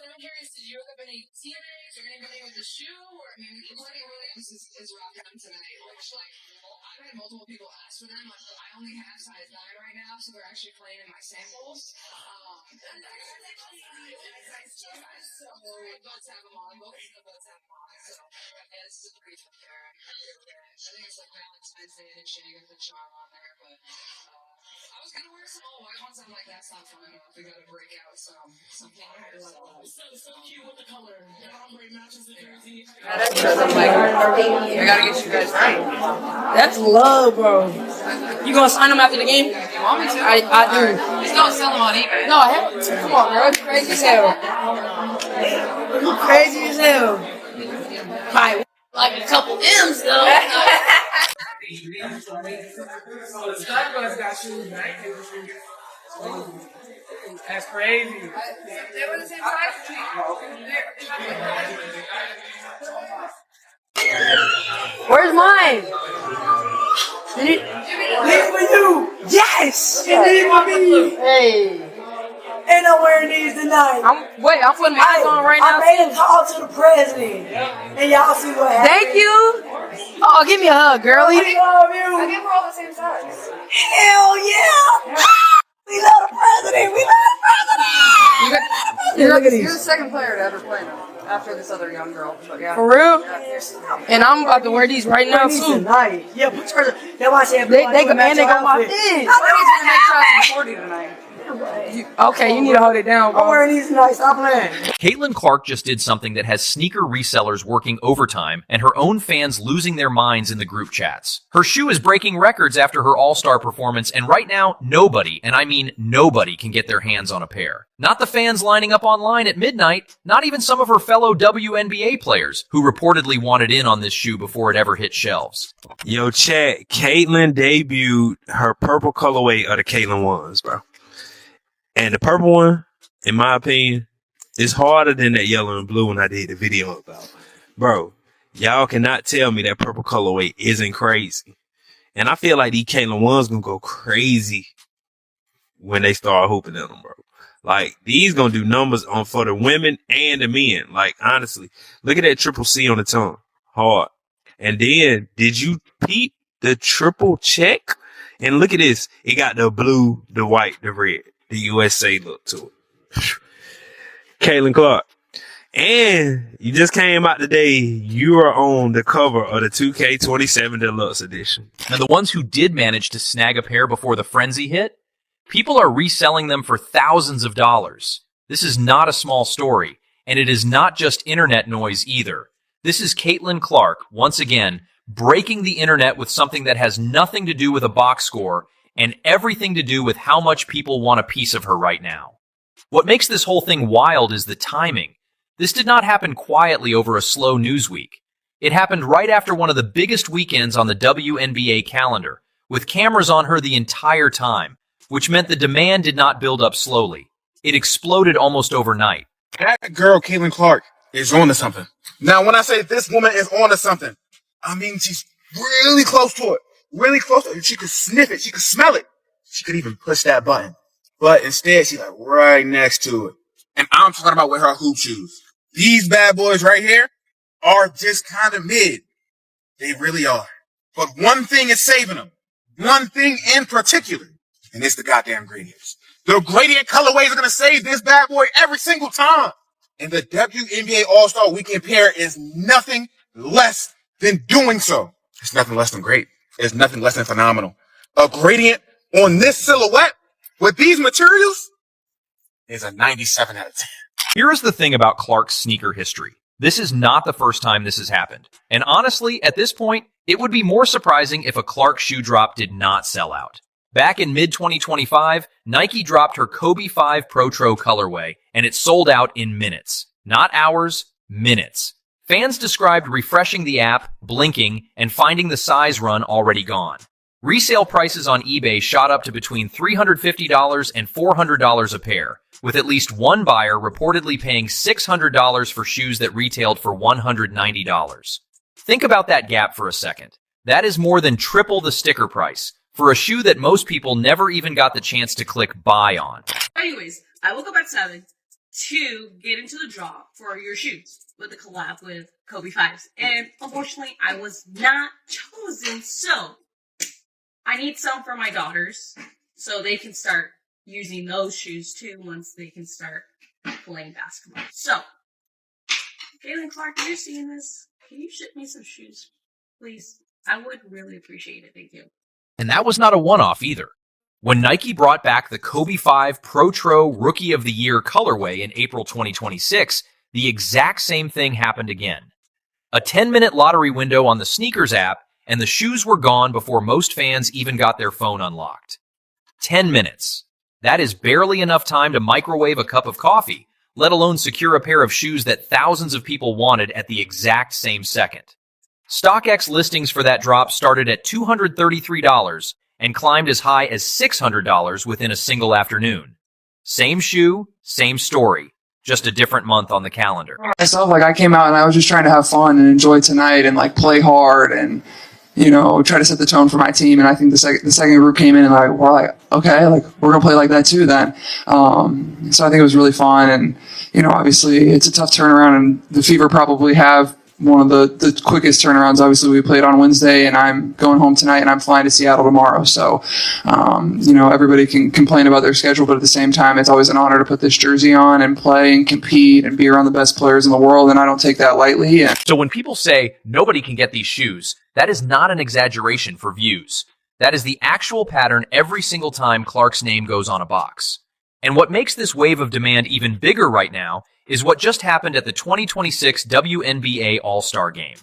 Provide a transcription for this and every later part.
I'm curious, did you hook up any teammates or anybody with the shoe? Or, I mean, Courtney Williams is rocking them tonight. Which, like, I've had multiple people ask for them. Like, I only have size 9 right now, so they're actually playing in my samples. So, both have them on. Both of the boats have them on. So, yeah, this is a pretty fun pair. I think it's like Valentine's Day edition. You got the charm on there, but I was gonna wear some all white ones. I'm like, that's not fun enough. We gotta break out some higher level. So cute with the color. Great matches the jersey. I gotta get you guys right. That's love, bro. You gonna sign them after the game? You want me to? I do. Just don't sell them on eBay. No, I have to. Come on, bro. It's crazy as hell. You crazy as hell. Bye. Like a couple M's, though. That's crazy. They were the same size. Where's mine? These for you. Yes. And these for me. Hey. And I'm wearing these tonight. I'm putting mine on right now. I made a call to the president. And y'all see what happened. Thank you. Oh, give me a hug, girlie. I love you. I think we're all the same size. Hell yeah. We love the president. We love the president. Look at these. You're the second player to ever play them after this other young girl. But yeah. For real? Yeah. And I'm about to wear these right now too. Yeah, put yours. That's why I said they go my thing. I'm gonna make sure I can 40 tonight. Okay, you need to hold it down, bro. I'm wearing these tonight. Stop playing. Caitlin Clark just did something that has sneaker resellers working overtime and her own fans losing their minds in the group chats. Her shoe is breaking records after her All-Star performance, and right now, nobody, and I mean nobody, can get their hands on a pair. Not the fans lining up online at midnight, not even some of her fellow WNBA players, who reportedly wanted in on this shoe before it ever hit shelves. Yo, chat, Caitlin debuted her purple colorway of the Caitlin ones, bro. And the purple one, in my opinion, is harder than that yellow and blue one I did the video about. Bro, y'all cannot tell me that purple colorway isn't crazy. And I feel like these Caitlin ones gonna go crazy when they start hooping in them, bro. Like, these gonna do numbers on for the women and the men. Like, honestly, look at that triple C on the tongue. Hard. And then, did you peep the triple check? And look at this. It got the blue, the white, the red. The USA look to it. Caitlin Clark. And you just came out today. You are on the cover of the 2K27 Deluxe Edition. Now, the ones who did manage to snag a pair before the frenzy hit, people are reselling them for thousands of dollars. This is not a small story, and it is not just internet noise either. This is Caitlin Clark, once again, breaking the internet with something that has nothing to do with a box score and everything to do with how much people want a piece of her right now. What makes this whole thing wild is the timing. This did not happen quietly over a slow news week. It happened right after one of the biggest weekends on the WNBA calendar, with cameras on her the entire time, which meant the demand did not build up slowly. It exploded almost overnight. That girl, Caitlin Clark, is on to something. Now, when I say this woman is on to something, I mean she's really close to it. Really close to it. She could sniff it. She could smell it. She could even push that button. But instead, she's like right next to it. And I'm talking about with her hoop shoes. These bad boys right here are just kind of mid. They really are. But one thing is saving them. One thing in particular. And it's the goddamn gradients. The gradient colorways are going to save this bad boy every single time. And the WNBA All-Star Weekend pair is nothing less than doing so. It's nothing less than great. It's nothing less than phenomenal. A gradient on this silhouette with these materials is a 97 out of 10. Here is the thing about Clark's sneaker history. This is not the first time this has happened. And honestly, at this point, it would be more surprising if a Clark shoe drop did not sell out. Back in mid-2025, Nike dropped her Kobe 5 Protro colorway, and it sold out in minutes. Not hours, minutes. Fans described refreshing the app, blinking, and finding the size run already gone. Resale prices on eBay shot up to between $350 and $400 a pair, with at least one buyer reportedly paying $600 for shoes that retailed for $190. Think about that gap for a second. That is more than triple the sticker price for a shoe that most people never even got the chance to click buy on. Anyways, I woke up at 7. to get into the draw for your shoes with the collab with Kobe 5s. And unfortunately, I was not chosen. So I need some for my daughters so they can start using those shoes too once they can start playing basketball. So, Caitlin Clark, if you're seeing this, can you ship me some shoes, please? I would really appreciate it. Thank you. And that was not a one-off either. When Nike brought back the Kobe 5 Pro Rookie of the Year colorway in April 2026, the exact same thing happened again. A 10-minute lottery window on the sneakers app, and the shoes were gone before most fans even got their phone unlocked. 10 minutes. That is barely enough time to microwave a cup of coffee, let alone secure a pair of shoes that thousands of people wanted at the exact same second. StockX listings for that drop started at $233 and climbed as high as $600 within a single afternoon. Same shoe, same story, just a different month on the calendar. Myself, like, I came out and I was just trying to have fun and enjoy tonight and like play hard and, you know, try to set the tone for my team. And I think the second group came in and like, we're like, okay, like we're gonna play like that too then. So I think it was really fun. And, you know, obviously it's a tough turnaround, and the Fever probably have one of the quickest turnarounds. Obviously we played on Wednesday and I'm going home tonight and I'm flying to Seattle tomorrow. So, you know, everybody can complain about their schedule, but at the same time, it's always an honor to put this jersey on and play and compete and be around the best players in the world. And I don't take that lightly. So when people say nobody can get these shoes, that is not an exaggeration for views. That is the actual pattern every single time Clark's name goes on a box. And what makes this wave of demand even bigger right now is what just happened at the 2026 WNBA All-Star Game.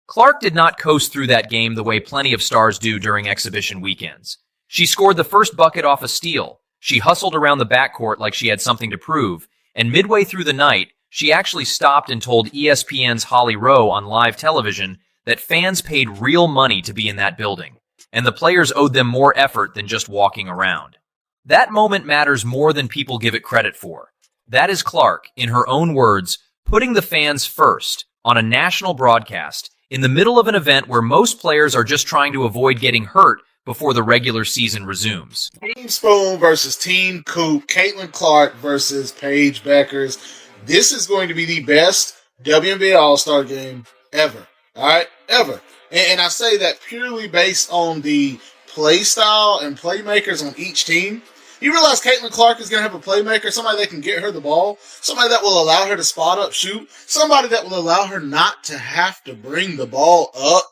Clark did not coast through that game the way plenty of stars do during exhibition weekends. She scored the first bucket off a steal, she hustled around the backcourt like she had something to prove, and midway through the night, she actually stopped and told ESPN's Holly Rowe on live television that fans paid real money to be in that building, and the players owed them more effort than just walking around. That moment matters more than people give it credit for. That is Clark, in her own words, putting the fans first on a national broadcast in the middle of an event where most players are just trying to avoid getting hurt before the regular season resumes. Team Spoon versus Team Coop, Caitlin Clark versus Paige Beckers. This is going to be the best WNBA All-Star game ever. All right? Ever. And I say that purely based on the play style and playmakers on each team. You realize Caitlin Clark is going to have a playmaker, somebody that can get her the ball, somebody that will allow her to spot up, shoot, somebody that will allow her not to have to bring the ball up.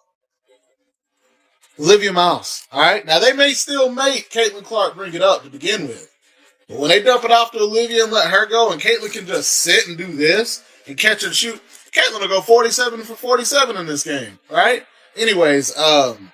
Olivia Mouse, all right? Now, they may still make Caitlin Clark bring it up to begin with. But when they dump it off to Olivia and let her go, and Caitlin can just sit and do this and catch and shoot, Caitlin will go 47 for 47 in this game, all right? Anyways, I'm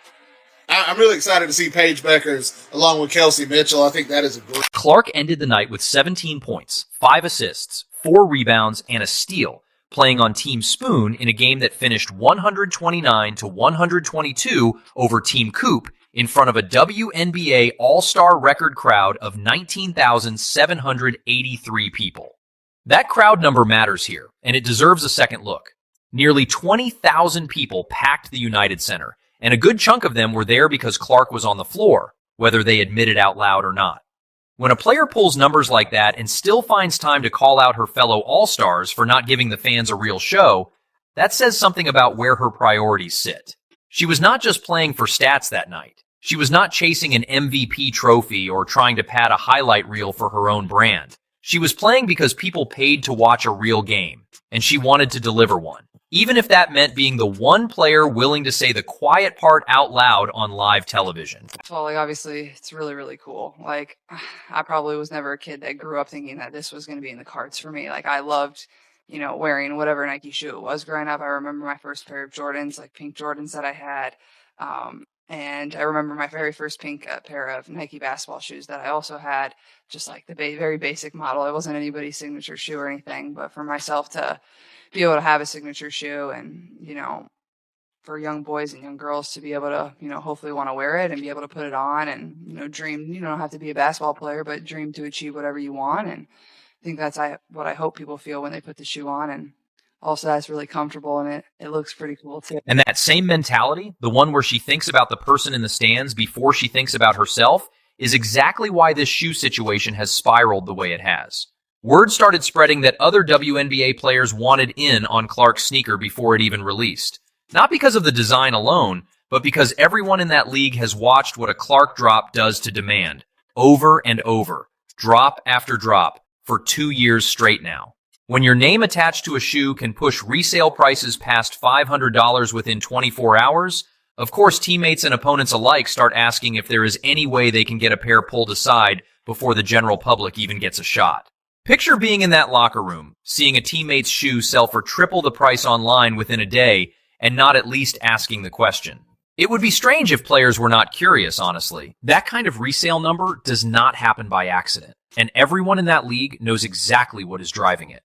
really excited to see Paige Beckers along with Kelsey Mitchell. I think that is a great. Clark ended the night with 17 points, 5 assists, 4 rebounds, and a steal, playing on Team Spoon in a game that finished 129-122 over Team Coop in front of a WNBA All-Star record crowd of 19,783 people. That crowd number matters here, and it deserves a second look. Nearly 20,000 people packed the United Center, and a good chunk of them were there because Clark was on the floor, whether they admit it out loud or not. When a player pulls numbers like that and still finds time to call out her fellow All-Stars for not giving the fans a real show, that says something about where her priorities sit. She was not just playing for stats that night. She was not chasing an MVP trophy or trying to pad a highlight reel for her own brand. She was playing because people paid to watch a real game, and she wanted to deliver one, even if that meant being the one player willing to say the quiet part out loud on live television. Well, like, obviously, it's really, really cool. Like, I probably was never a kid that grew up thinking that this was going to be in the cards for me. Like, I loved, you know, wearing whatever Nike shoe it was growing up. I remember my first pair of Jordans, like pink Jordans that I had. And I remember my very first pink pair of Nike basketball shoes that I also had, just like the very basic model. It wasn't anybody's signature shoe or anything, but for myself to be able to have a signature shoe and, you know, for young boys and young girls to be able to, you know, hopefully want to wear it and be able to put it on and, you know, dream. You don't have to be a basketball player, but dream to achieve whatever you want. And I think that's what I hope people feel when they put the shoe on. And also that's really comfortable and it looks pretty cool too. And that same mentality, the one where she thinks about the person in the stands before she thinks about herself, is exactly why this shoe situation has spiraled the way it has. Word started spreading that other WNBA players wanted in on Clark's sneaker before it even released. Not because of the design alone, but because everyone in that league has watched what a Clark drop does to demand, over and over, drop after drop, for 2 years straight now. When your name attached to a shoe can push resale prices past $500 within 24 hours, of course teammates and opponents alike start asking if there is any way they can get a pair pulled aside before the general public even gets a shot. Picture being in that locker room, seeing a teammate's shoe sell for triple the price online within a day, and not at least asking the question. It would be strange if players were not curious, honestly. That kind of resale number does not happen by accident, and everyone in that league knows exactly what is driving it.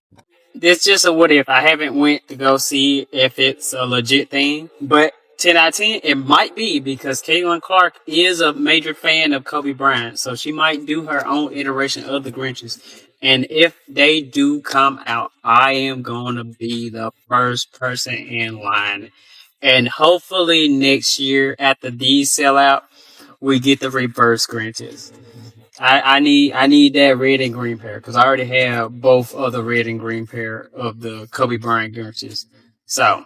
It's just a what if. I haven't went to go see if it's a legit thing, but 10 out of 10, it might be, because Caitlin Clark is a major fan of Kobe Bryant, so she might do her own iteration of the Grinches. And if they do come out, I am going to be the first person in line. And hopefully next year, after these sell out, we get the reverse Grinches. I need that red and green pair, because I already have both of the red and green pair of the Kobe Bryant Grinches. So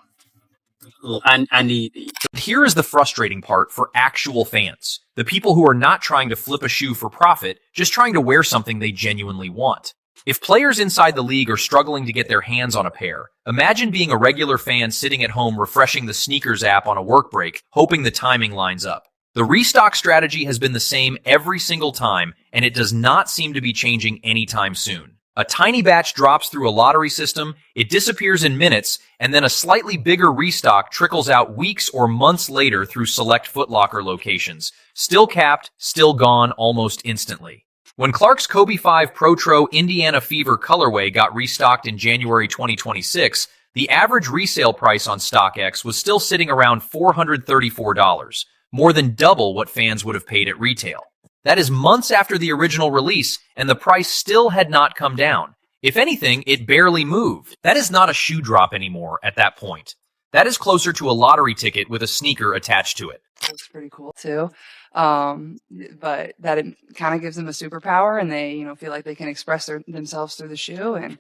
I need these. Here is the frustrating part for actual fans. The people who are not trying to flip a shoe for profit, just trying to wear something they genuinely want. If players inside the league are struggling to get their hands on a pair, imagine being a regular fan sitting at home refreshing the sneakers app on a work break, hoping the timing lines up. The restock strategy has been the same every single time, and it does not seem to be changing anytime soon. A tiny batch drops through a lottery system, it disappears in minutes, and then a slightly bigger restock trickles out weeks or months later through select Foot Locker locations. Still capped, still gone almost instantly. When Clark's Kobe 5 Protro Indiana Fever colorway got restocked in January 2026, the average resale price on StockX was still sitting around $434, more than double what fans would have paid at retail. That is months after the original release, and the price still had not come down. If anything, it barely moved. That is not a shoe drop anymore at that point. That is closer to a lottery ticket with a sneaker attached to it. That's pretty cool too. But that it kind of gives them a superpower, and they, feel like they can express themselves through the shoe. And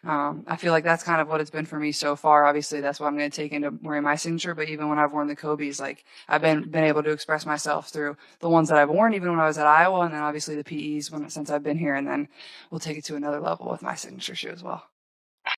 I feel like that's kind of what it's been for me so far. Obviously, that's what I'm going to take into wearing my signature. But even when I've worn the Kobe's, like I've been able to express myself through the ones that I've worn, even when I was at Iowa, and then obviously the PEs since I've been here. And then we'll take it to another level with my signature shoe as well.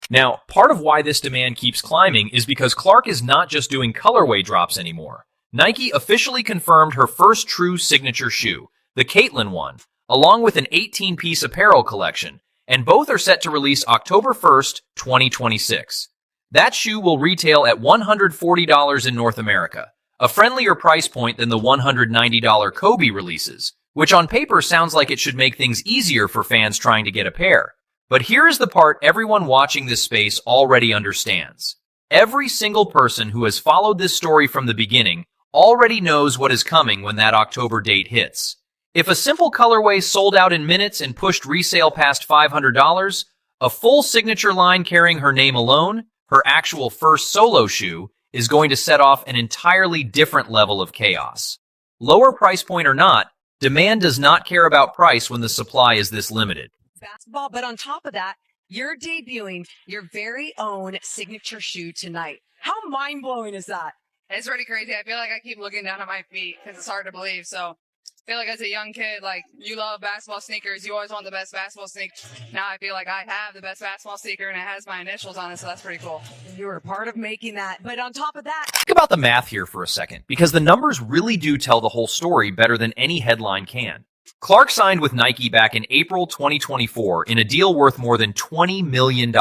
Now, part of why this demand keeps climbing is because Clark is not just doing colorway drops anymore. Nike officially confirmed her first true signature shoe, the Caitlin one, along with an 18-piece apparel collection, and both are set to release October 1st, 2026. That shoe will retail at $140 in North America, a friendlier price point than the $190 Kobe releases, which on paper sounds like it should make things easier for fans trying to get a pair. But here is the part everyone watching this space already understands. Every single person who has followed this story from the beginning already knows what is coming when that October date hits. If a simple colorway sold out in minutes and pushed resale past $500, a full signature line carrying her name alone, her actual first solo shoe, is going to set off an entirely different level of chaos. Lower price point or not, demand does not care about price when the supply is this limited. Basketball, but on top of that, you're debuting your very own signature shoe tonight. How mind-blowing is that? It's pretty crazy. I feel like I keep looking down at my feet because it's hard to believe. So I feel like as a young kid, like you love basketball sneakers. You always want the best basketball sneaker. Now I feel like I have the best basketball sneaker and it has my initials on it. So that's pretty cool. You were a part of making that. But on top of that, Think about the math here for a second, because the numbers really do tell the whole story better than any headline can. Clark signed with Nike back in April 2024 in a deal worth more than $20 million.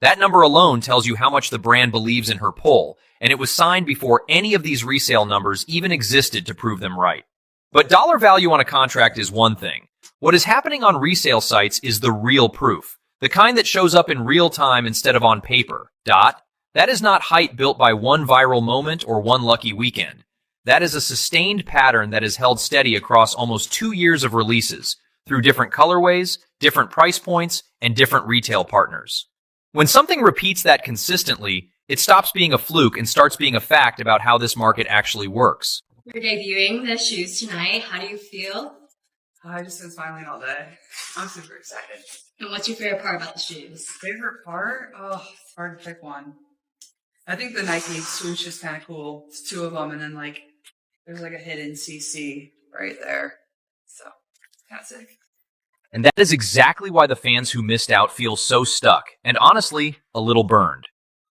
That number alone tells you how much the brand believes in her pull, and it was signed before any of these resale numbers even existed to prove them right. But dollar value on a contract is one thing. What is happening on resale sites is the real proof, the kind that shows up in real time instead of on paper. That is not hype built by one viral moment or one lucky weekend. That is a sustained pattern that has held steady across almost 2 years of releases, through different colorways, different price points, and different retail partners. When something repeats that consistently, it stops being a fluke and starts being a fact about how this market actually works. You're debuting the shoes tonight. How do you feel? I just been smiling all day. I'm super excited. And what's your favorite part about the shoes? Favorite part? Oh, it's hard to pick one. I think the Nike swoosh is kind of cool. It's two of them, and then like there's like a hidden CC right there. So kind of sick. And that is exactly why the fans who missed out feel so stuck, and honestly, a little burned.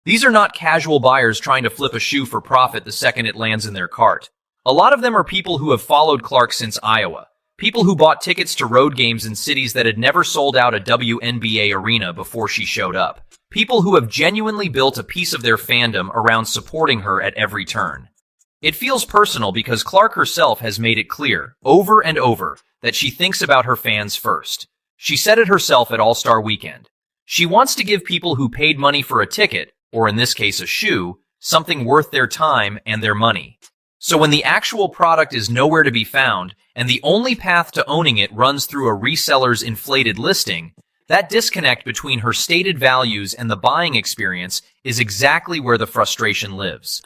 These are not casual buyers trying to flip a shoe for profit the second it lands in their cart. A lot of them are people who have followed Clark since Iowa. People who bought tickets to road games in cities that had never sold out a WNBA arena before she showed up. People who have genuinely built a piece of their fandom around supporting her at every turn. It feels personal because Clark herself has made it clear, over and over, that she thinks about her fans first. She said it herself at All-Star Weekend. She wants to give people who paid money for a ticket, or in this case a shoe, something worth their time and their money. So when the actual product is nowhere to be found, and the only path to owning it runs through a reseller's inflated listing, that disconnect between her stated values and the buying experience is exactly where the frustration lives.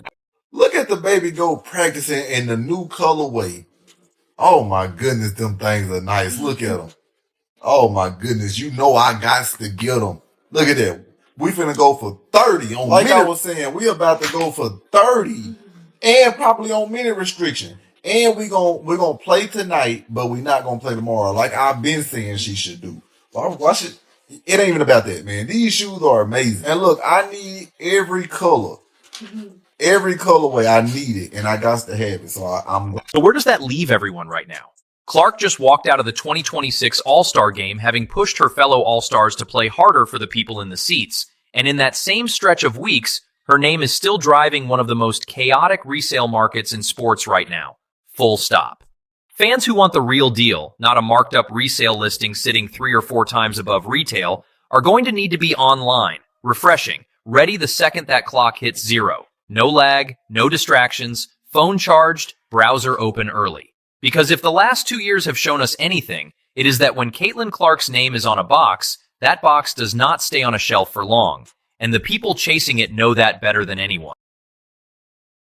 Look at the baby go practicing in the new colorway. Oh my goodness, them things are nice. Look at them. Oh my goodness, you know I got to get them. Look at that. We finna go for 30 on like I was saying, we about to go for 30 and probably on minute restriction. And we're gonna play tonight, but we're not gonna play tomorrow. Like I've been saying she should do. Why should it ain't even about that, man. These shoes are amazing. And look, I need every color. Every colorway, I need it, and I got to have it. So I'm. So where does that leave everyone right now? Clark just walked out of the 2026 All-Star game having pushed her fellow All-Stars to play harder for the people in the seats. And in that same stretch of weeks, her name is still driving one of the most chaotic resale markets in sports right now. Full stop. Fans who want the real deal, not a marked up resale listing sitting 3 or 4 times above retail, are going to need to be online, refreshing, ready the second that clock hits 0. No lag, no distractions, phone charged, browser open early. Because if the last 2 years have shown us anything, it is that when Caitlin Clark's name is on a box, that box does not stay on a shelf for long. And the people chasing it know that better than anyone.